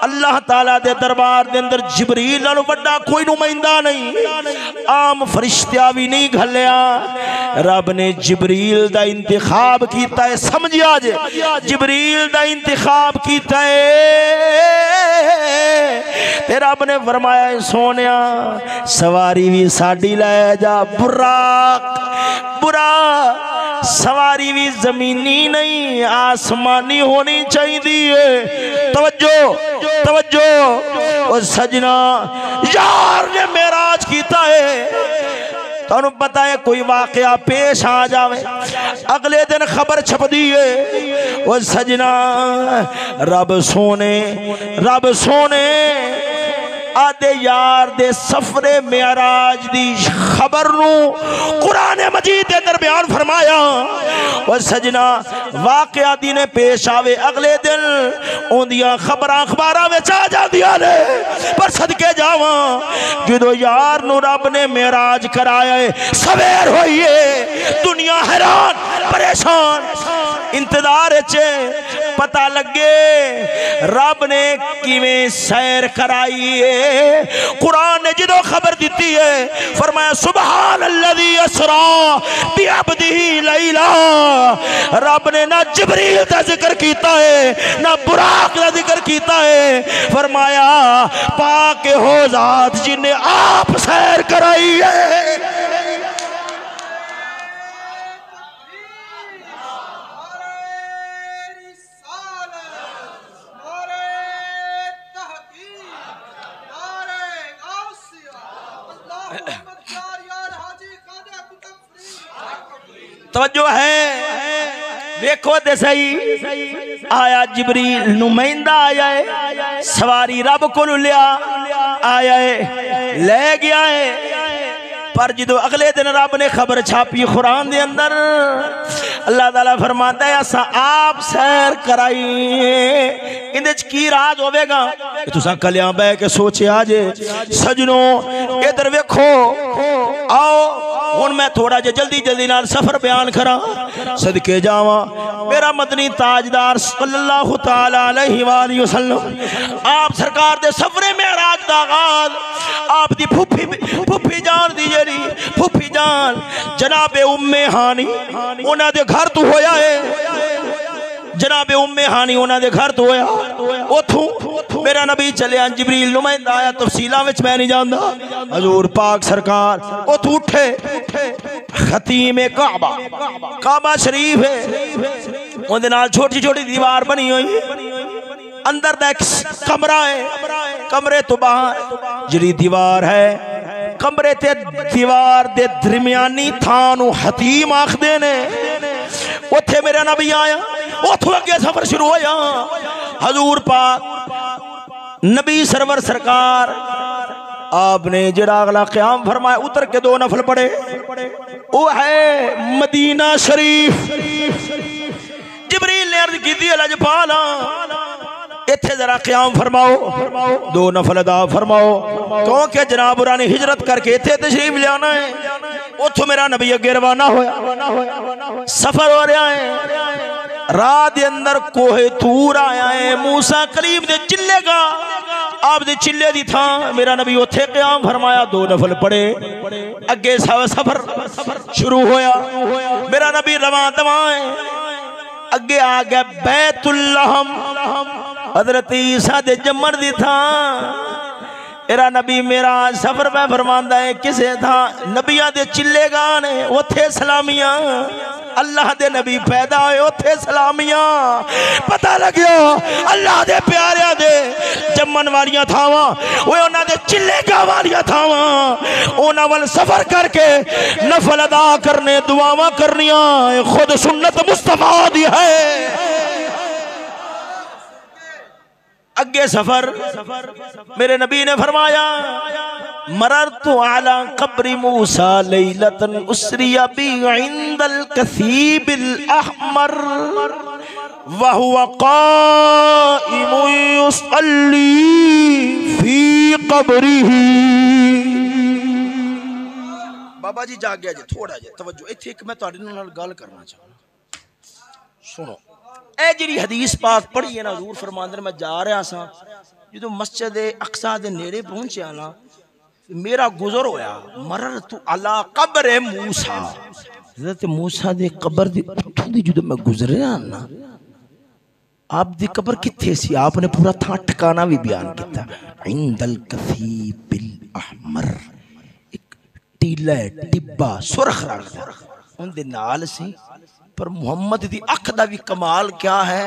अल्लाह ताला दे दरबार दे अंदर जिबरील नालों वड्डा कोई नुमाइंदा नहीं, आम फरिश्ता भी नहीं घलिया। रब ने जिबरील दा इंतखाब कीता है, समझिया जे जिबरील दा इंतखाब कीता है। ते रब ने फरमाया सोनिया सवारी भी साडी लै जा, बुरा सवारी भी जमीनी नहीं आसमानी होनी चाहिए। तवज्जो तवज्जो ओ सजना, यार ने मेराज कीता है। तुहानू पता है कोई वाकया पेश आ जावे अगले दिन खबर छपदी है। ओ सजना रब सोने आदे यार दे सफरे मेराज दी खबर नू कुरान मजीद दे अंदर बयान फरमाया। और सजना वाकया दिन पेश आवे अगले दिन ओंदियां खबरां अखबारां विच आ जांदियां ने, पर सदके जावां जदों यार नू रब ने मेराज कराया है सवेर होई है, दुनिया हैरान परेशान इंतजार च पता लगे रब ने किवें सैर कराई है। कुरान ने जो खबर दी है फरमाया सुबहान अल्लज़ी असरा बिअब्दिही लैला। रब ने ना जिब्रील का जिक्र किया है ना बुराक का जिक्र किया है, फरमाया पाक हो जात जिन्हें आप सैर कराई है। तवज्जो है देखो ते सही, आया जिब्रील नुमाइंदा आया है, सवारी रब को लिया आया है, ले गया है। पर जो अगले दिन रब ने खबर छापी कुरान दे अंदर अल्लाह ताला फरमाता है असा आप सैर कराई। इंदे च की राज होवेगा तुसा कलियां बह के सोचिया जे। सजनों इधर वेखो, आओ हुण मैं थोड़ा जे जल्दी जल्दी नाल सफर बयान करा, सदके जावा मेरा मदनी ताजदार सल्लल्लाहु तआला अलैहि वसल्लम आप सरकार दे सफरे मेराज दा आगाज आप दी फुफी जान दी जेरी फुफी जान जनाबे उम्मे हानी उन्हां दे घर तो होया है। जनाबे उम्मे हानी उन्हां दे घर तो होया, उथों मेरा नबी चलिया जिब्रील नुमाइंदा आया, तफसीलां विच मैं नहीं जानदा। हजूर पाक सरकार उथों उठे, खतीम काबा शरीफ है, उहदे नाल छोटी छोटी दीवार बनी हुई, अंदर दा एक कमरा है, कमरे तो बाहर जिहड़ी दीवार है, कमरे ते दीवार दे दरमियानी थां नूं हतीम आखदे ने। उत्थे मेरा नबी आया, उथों अगे सफर शुरू होया। हजूर पाक नबी सरवर सरकार आपने जरा अगला क़याम फरमाया, उतर के 2 नफल पढ़े, वो है मदीना शरीफ। जिब्रील ने अर्ज की लजपाला इत्थे जरा क़याम फरमाओ, 2 नफल अदा फरमाओ, क्योंकि जनाब ने हिजरत करके इत्थे तशरीफ लियाना है। उथों मेरा नबी अगे रवाना होया, सफर हो रहा है, रात के अंदर कोहे तूर आया है, मूसा कलीम दे चिल्ले का आप दे चिल्ले दी था मेरा नबी उथे क़याम फरमाया, 2 नफल पढ़े, अगे सफर शुरू होया। मेरा नबी रवां दवां है, अगे आ गया बैतुल्लहम, हजरत ईसा दे जम्मन दी था। मेरा नबी मेरा सफर में फरमांदा है किसे था नबिया दे चिल्ले गाने उथे सलामियां अल्लाह दे नबी पैदा होए उथे सलामियां पता लग्यो अल्लाह दे प्यारियां दे जम्मन वालियां थावां ओए उन्हां दे चिल्लेगा वालियां थावां उन्हां वल सफर करके नफल अदा करने दुआवां करनियां खुद सुन्नत मुस्तफा दी है। अगे सफर मेरे नबी ने फरमाया मररतु अला कब्रि मूसा लैलतन उसरिया बी इंदल कसीबिल अहमर व हुवा काइमुन युसल्ली फी कब्रिही। बाबा जी जाग गया जी थोड़ा जी तवज्जो इत्थे एक मैं तुहाडे नाल गल करना चाहना सुनो ए जिहड़ी हदीस पाक पढ़ी है ना हजूर फरमांदे मैं जा रहा सा जो मस्जिद अक्सा दे नेड़े पहुंचा ना मेरा गुजर होया मररतु अला कब्र मूसा हज़रत मूसा दे कब्र दी उत्थों दी जो मैं गुजरिया ना आप दी कब्र किथे सी आपने पूरा था ठिकाना भी बयान किया इंदल कसीबिल अहमर एक टीला टिब्बा सुरख रंग उनदे नाल सी पर मुहम्मद दी अख दा भी कमाल क्या है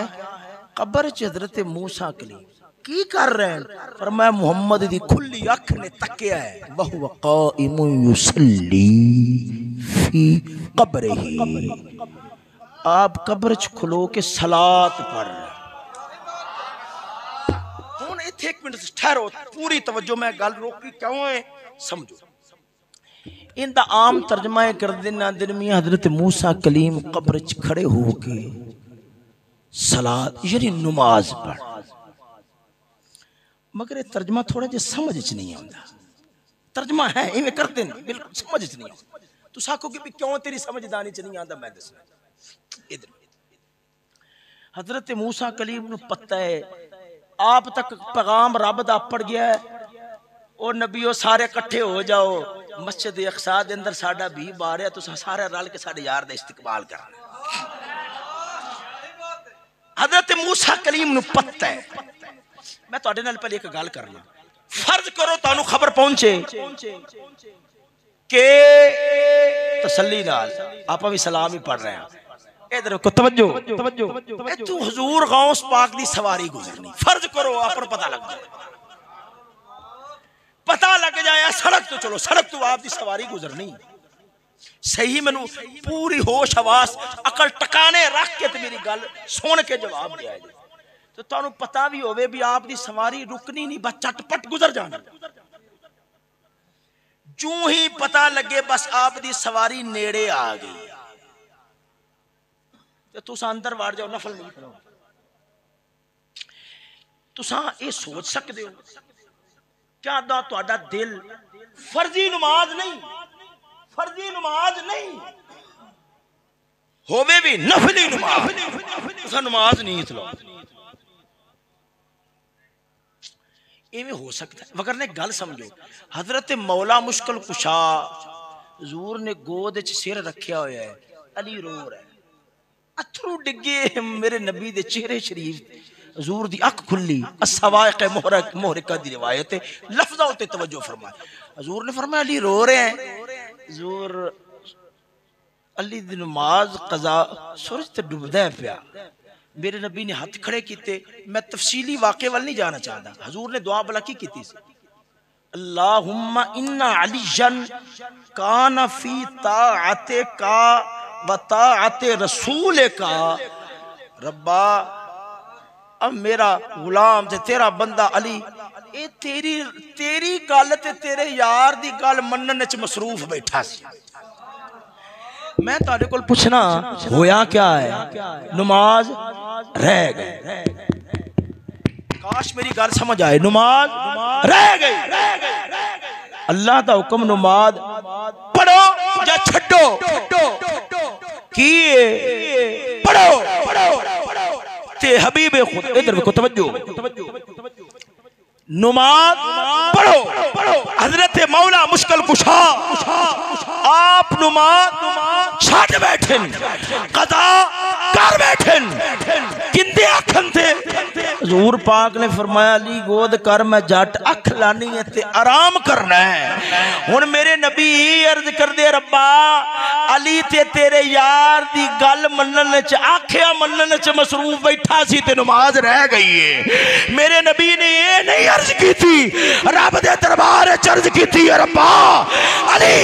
कब्र च हज़रत मूसा कलीम की कर रहे हैं पर मैं मुहम्मद दी खुली अख ने तकिया है वह काइमुन युसल्ली फी कब्रिही आप कब्र च खलो के सलात पढ़ हुन इत्थे एक मिनट ठहरो पूरी तवज्जो मैं गल रोकी क्यों है समझो इनका आम तर्जमा कर देना दिन में हजरत मूसा कलीम कब्र च खड़े होके सलात यानी नमाज पढ़ मगर ये तर्जमा थोड़ा जिहा समझ च नहीं आता तर्जमा है इवें करते हैं बिल्कुल समझ च नहीं आता तुस आखोगे भी क्यों तेरी समझदारी च नहीं आता मैं दसना इधर हजरत मूसा कलीम नूं पता है आप तक पैगाम रब दा पड़ गया है और नबीओ सारे इकट्ठे हो जाओ मस्जिद अक्सा दे अंदर साडा भी बार है तुस सारे रल के साडे यार दा इस्तकबाल करना हजरत मूसा कलीम नूं पता है मैं तुहाडे नाल पहले एक गल करना फर्ज करो तुहानू खबर पहुंचे के तसल्ली नाल आपां भी सलाम ही पढ़ रहे हैं इधर को तवज्जो तू हुजूर गौस पाक दी सवारी गुजरनी फर्ज करो आपको पता लग जाए सड़क तो चलो सड़क तो आप दी सवारी गुजरनी सही मैनू पूरी होश हवास अकल टकाने रख के ते मेरी गल सुन के जवाब दिया तो तुहानू पता भी होवे भी आप दी सवारी रुकनी नहीं बस चटपट गुजर जाना जू ही पता लगे बस आप दी सवारी नेड़े आ गई तो तुस अंदर वड़ जाओ नफल नहीं पढ़ो तुसां ये सोच सकते हो क्या तुहाडा दिल फर्जी नमाज नहीं होवे भी नफली नमाज नमाज नहीं इतला इवें हो सकता है मगर ने गल समझो हजरत मौला मुश्किल कुशा हजूर ने गोद च सिर रखा होया है अली रो रहा है अथरू डिगे मेरे नबी दे चेहरे शरीफ हजूर दी अख खुली अस्सवाइक़ मुहरिका दी रिवायत है लफ्ज़ां उते तवज्जो फरमाए हजूर ने फरमाया अली रो रहे हैं हजूर अली दी नमाज कज़ा सूरज ते डूबदा है पिया मेरे नबी ने हाथ खड़े किए मैं तफसीली वाक़े वाल नहीं जाना चाहता हजूर ने दुआ भला की कीती अल्लाहुम्मा इन्ना अलियन काना फी ताअतिका व ताअति रसूलिका रब्बा अब मेरा गुलाम ते तेरा बंदा अली ए तेरी गल ते तेरे यार दी गल मनन च मसरूफ बैठा सी मैं तुहाडे कोल पुछना होया क्या है नमाज रह गई काश मेरी गल समझ आए नमाज रह गई अल्लाह दा हुक्म नमाज पढ़ो या छड्डो की पढ़ो ते हबीबे खुद इधर को तवज्जो नमाज पढ़ो हजरत मौला मुश्किल कुशा आप नमाज छड़ बैठे कदा कर बैठे किंदे आखन थे हजूर पाक ने फरमाया अली गोद कर, मैं जट अख लानी है ते आराम करना है। हुण मेरे नबी अर्ज करदे रब्बा अली ते तेरे यार दी गल मनन च आखिया मनन च मसरूफ बैठा सी ते नमाज रह गई है। मेरे नबी ने ये नहीं अर्ज की थी, रब दे दरबार च अर्ज की थी रब्बा अली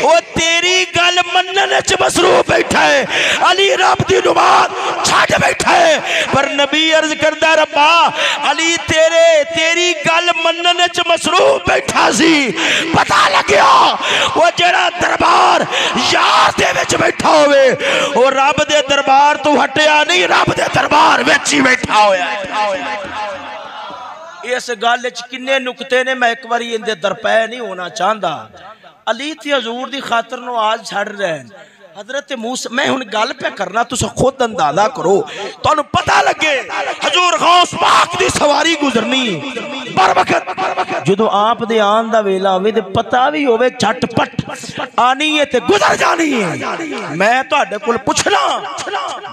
ओ तेरी गल मनन च मसरूफ बैठा है, अली रब दी नमाज छड़ बैठा है। पर नबी अर्ज करदा रब्बा अली तेरी गल मनन च मसरूफ बैठा सी। पता लग्या वो जेड़ा दरबार यार दे विच बैठा होवे वो रब दे दरबार तो हटिया नहीं, रब दे दरबार विच ही बैठा होया है। इस गल च किन्ने नुकते ने, मैं एक बार इनदे दरपै नहीं होना चाहता। अली ते हजूर दी खातर नो आज छड़ रहे हैं। हजरत मूसा मैं हुण गल पे करना, तुस खुद अंदाजा करो, तुहानू पता लगे हजूर गौस पाक दी सवारी गुजरनी बर वक्त जदों आप दे आन दा वेला होवे ते पता भी होवे झटपट आनी है ते गुजर जानी है। मैं तुहाडे कोल पुछना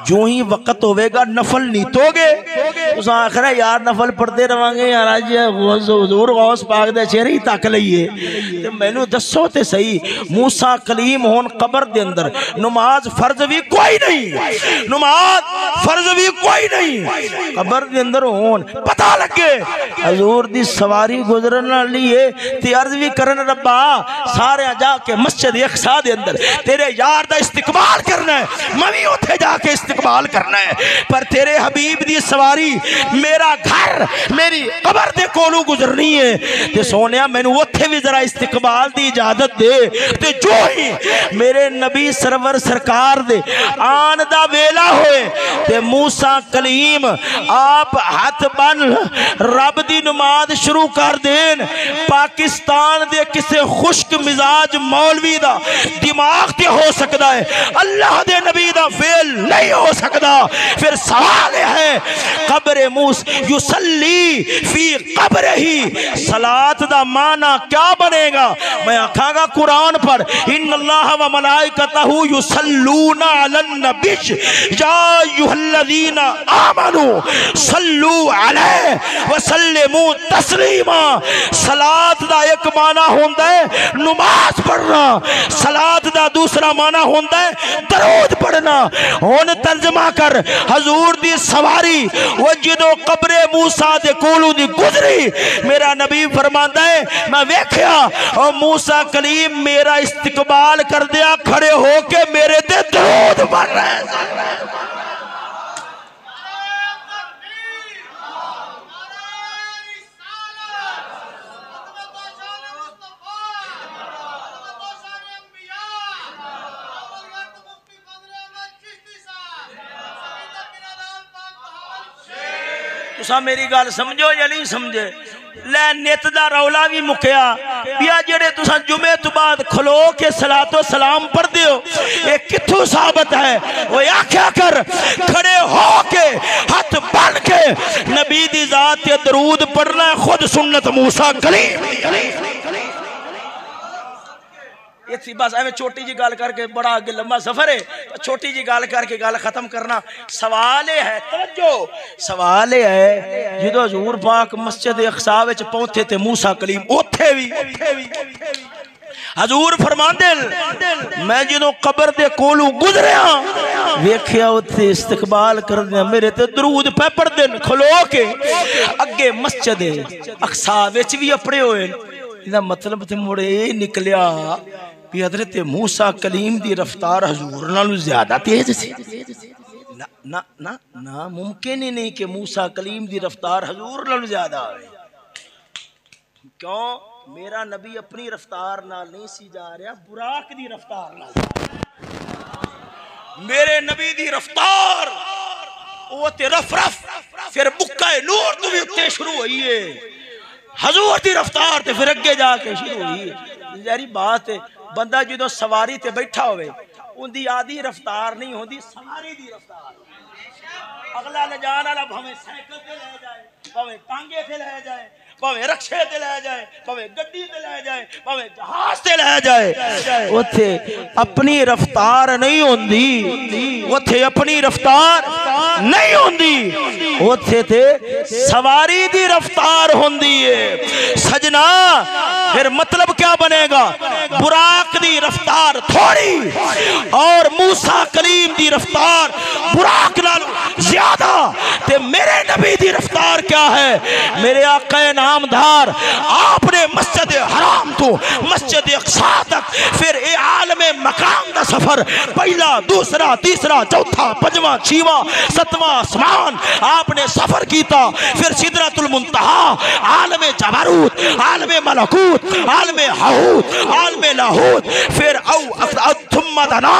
जो ही वक्त होवेगा नफल नीतोगे, तुस आखना यार नफल पढ़ते रवांगे यार, अज हजूर गौस पाक दे चेहरे ही तक लईए ते मैनू दसो ते सही मूसा कलीम होन कबर दे अंदर, नमाज फर्ज भी कोई नहीं, नमाज फर्ज भी कोई नहीं, कबर दे अंदर होन पता लगे हजूर दी सवारी गुजरन वाली है ते अर्ज भी करन रब्बा सारे जाके मस्जिद अक्सा दे अंदर तेरे यार दा इस्तकबाल करना है, मैं भी उत्थे जाके इस्तकबाल करना है। पर तेरे हबीब दी सवारी मेरा घर मेरी कबर दे कोलों गुजरनी है ते सोनिया मैनू उत्थे भी जरा इस्तकबाल दी इजाजत दे। ते जो ही मेरे नबी सरवर सरकार दे आन दा वेला होए ते मूसा कलीम आप हाथ बन रब दी नमाज शुरू कर देन। पाकिस्तान दे किसे खुश्क मिजाज मौलवी दा दिमाग ते हो सकता है, अल्लाह दे नबी दा फेल नहीं हो सकता। फिर सवाल है कब्र मूस युसल्ली फी कब्र ही सलात दा माना क्या बनेगा? मैं आखागा कुरान पर इन्नल्लाह व मलाइकतहू युसल्लूना अलन नबी या अय्युहल्लज़ीना आमनू सल्लू अलैहि व सल्लिमू तस्लीमा। सलात दा एक माना होंदा है नमाज पढ़ना, सलात दा दूसरा माना होंदा है दरूद पढ़ना। हुण तर्जमा कर हजूर दी सवारी वो जदों कब्रे मूसा दे कोलों दी गुजरी मेरा नबी फरमांदा है मैं वेख्या और मूसा कलीम मेरा इस्तकबाल कर दिया खड़े होके मेरे ते दरूद पढ़ रहे हैं। तुसा मेरी गल समझो या नहीं समझे? लै नित दा रौला भी मुकया पिया जेड़े तुसा जुमे तो बाद खलो के सलातो सलाम पढ़दे हो ये कित्थों साबित है? वो आख्या कर खड़े हो के हाथ बन के नबी दी जात ते दरूद पढ़ना खुद सुन्नत मूसा कलीम। इतनी बस एवं छोटी जी गल करके बड़ा अगे लंबा सफर है, छोटी जी गल करके गल खत्म करना। सवाल है तवज्जो, सवाल है जो हजूर पाक मस्जिद अक्सा विच पहुंचे ते मूसा कलीम उथे भी हजूर फरमांदे मैं जो कबर दे कोलों गुजरिया वेख्या उत्थे इस्तकबाल करदे मेरे ते दरूद पे पढ़दे खलो के अगे मस्जिद अक्सा विच भी अपने होए। इहदा मतलब ते मुड़े ये निकलिया भी हजरत मूसा कलीम दी रफ्तार हजूर नालों ज्यादा तेज सी। ना ना ना ना मुमकिन ही नहीं कि मूसा कलीम दी रफ्तार हजूर नालों ज्यादा आए। क्यों? मेरा नबी अपनी रफ्तार नाल नहीं सी जा रहा, बुराक दी रफ्तार नाल। मेरे नबी दी रफ्तार वो ते रफ रफ फिर बुक्का नूर तो भी उत्ते शुरू हुई है, हजूर दी रफ्तार ते फिर अगे जाके शुरू हुई है। यारी बात है बंदा जो सवारी ते बैठा होवे उनकी आधी रफ्तार नहीं होती, सवारी दी रफ्तार। अगला ले जाने वाला भावे साइकिल पे ले जाए भावे टांगे पे ले जाए भावें रक्शे ते लै जाए, भावें गड्डी ते लै जाए, भावें जहाज ते लै जाए, उथे अपनी रफ्तार नहीं होंदी, उथे अपनी रफ्तार नहीं होंदी, उथे ते सवारी दी रफ्तार होंदी है। सजना फिर मतलब क्या बनेगा? बुराक दी रफ्तार थोड़ी और मूसा कलीम दी रफ्तार बुराक नालों ज्यादा, ते मेरे नबी दी रफ्तार क्या है? मेरे आका नामदार आपने मस्जिद हराम तो मस्जिद अक्सा तक, फिर ए आलमे मकाम दा सफर, पहला दूसरा तीसरा चौथा पंजवा छीवा सतवां आसमान आपने सफर किया, फिर सिदरतुल मुंतहा, आलमे जबरूत, आलमे मलकूत, आलमे हाऊत, आलमे लाहूत, फिर दना,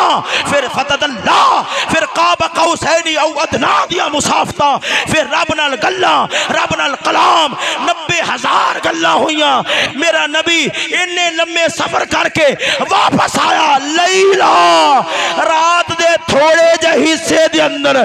फिर फतदल्ला, फिर काबा कौसैनी औ अदना दिया मुसाफता, फिर रब नाल गल्ला, रब नाल कलाम, 90,000 गल्ला हुईयां। मेरा नबी इन्ने लम्बे सफर करके वापस आया लैला, रात दे थोड़े जे हिस्से दे अंदर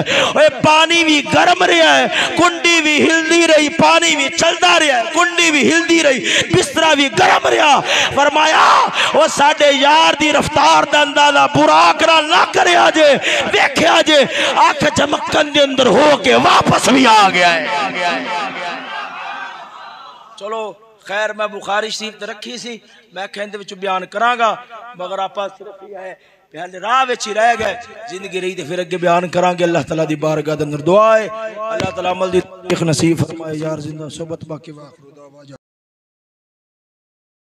पानी भी गर्म रहा है, कुंडी भी हिलदी रही, पानी भी चलता रहा, कुंडी भी हिलदी रही, बिस्तरा भी गर्म रहा। फरमाया वो साडे यार दी रफ्तार दा अंदाजा बुराक नाल ना करया जे, देखिया जे अख चमकन दे अंदर हो के वापस भी आ गया है। चलो खैर मैं बुखारी शरीफ ते रखी सी, मैं कहंदे विच बयान करांगा, मगर आपा सिर्फ ये है पहले राह विच ही रह गए, जिंदगी रही तो फिर अगे बयान करांगे। अल्लाह ताला दी बारगाह दे अंदर दुआ है, अल्लाह ताला अमल दी तौफीक नसीब फरमाए यार, जिंदा सोबत बाकी वाखिर दुआ।